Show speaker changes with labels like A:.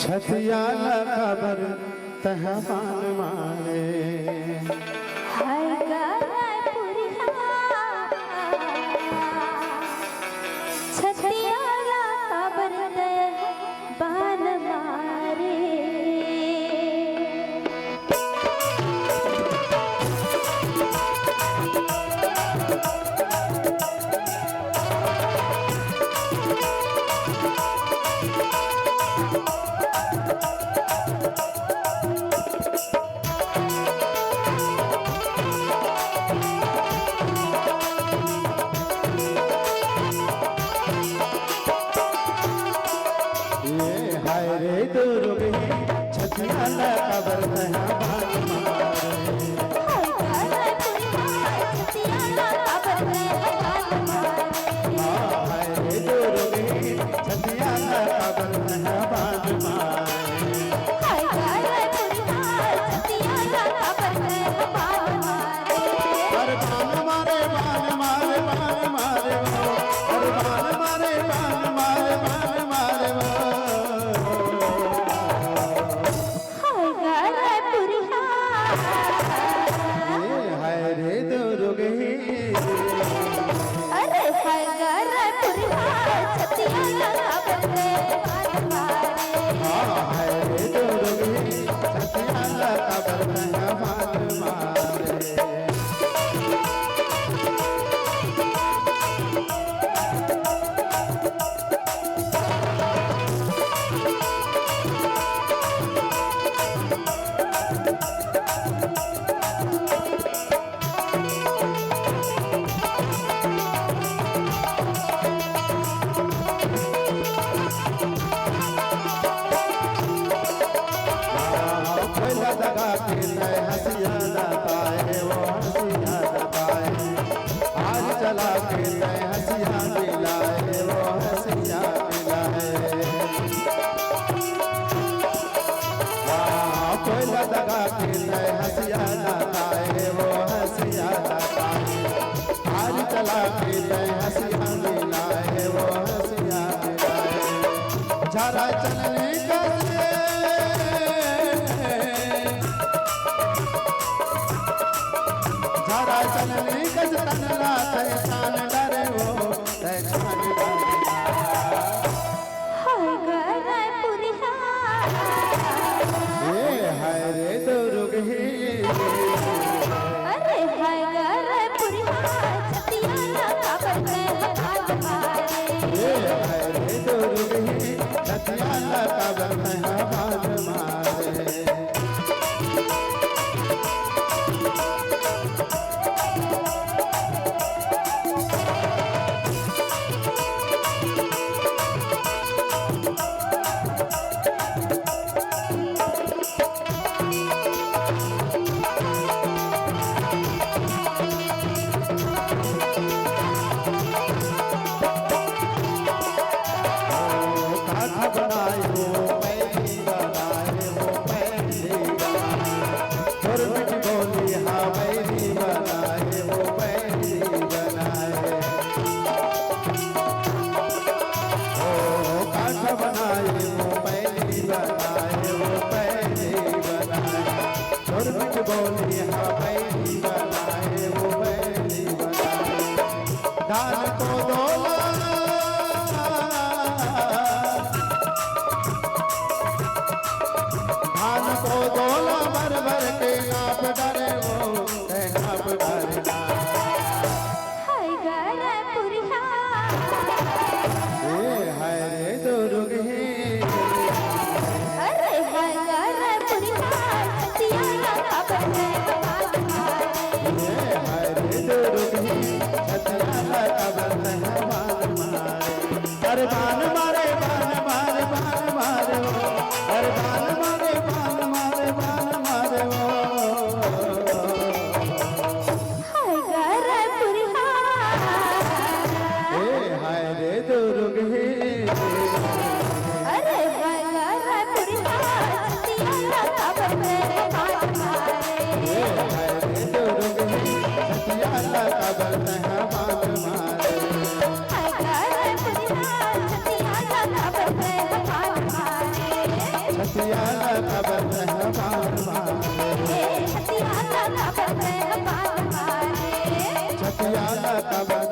A: छतिया खबर तहवान मारे
B: हाय गायपुरिया छतिया खबर तहवान मारे
A: रे दुर्ग छतिया खबर तहवान मारे हाय रे दुर्ग छतिया खबर तहवान मारे अरे बान मारे बान मारे बान मारे वो अरे बान मारे बान मारे बान मारे वो हाय रे दुर्ग
B: अरे हाय गायपुरिया छतिया खबर
A: हाय रे दुर्ग छतिया खबर तहवान मारे लगा के नए हंसिया पाए वो हंसिया पाए आज चला के नए हंसिया दिलाए वो हंसिया दिलाए कोई लगा के नए हंसिया पाए वो हंसिया पाए आज चला के नए हंसिया दिलाए वो हंसिया दिलाए झरा चलने का झरा चलने गज तनला तैसान डरे वो तैसान डरे
B: हाय गायपुरिया
A: ये हाय रे दुर्ग
B: अरे हाय गायपुरिया छतिया खबर
A: ये हाय रे दुर्ग छतिया खबर तहवान मारे बनाए हो पैदी बनाए हो पैदी बनाए बोली हाँ पैदी बनाए हो पैदी बनाए ओ काठ बनाए हो पैदी बनाए हो पैदी बनाए बोली हाँ पैदी बनाए हो पैदी बनाए दान को दौला धान को गोला भर भर के नाप डरे वो नाप डरना
B: हाय गायपुरिया
A: ये हाय रे दुर्ग
B: अरे हाय गायपुरिया छतिया खबर
A: ये हाय रे दुर्ग छतिया खबर तहवान मारे अरे बान मारे बान मारे बान मारे वो अरे बान मारे बान मारे बान मारे वो
B: हाय गायपुरिया
A: ये हाय रे दुर्ग
B: अरे हाय गायपुरिया छतिया खबर
A: ये हाय रे दुर्ग छतिया खबर तहवान मारे
B: हाय गायपुरिया छतिया खबर
A: खबर में बार मारे
B: छतिया का खबर में बार मारे
A: छतिया का खबर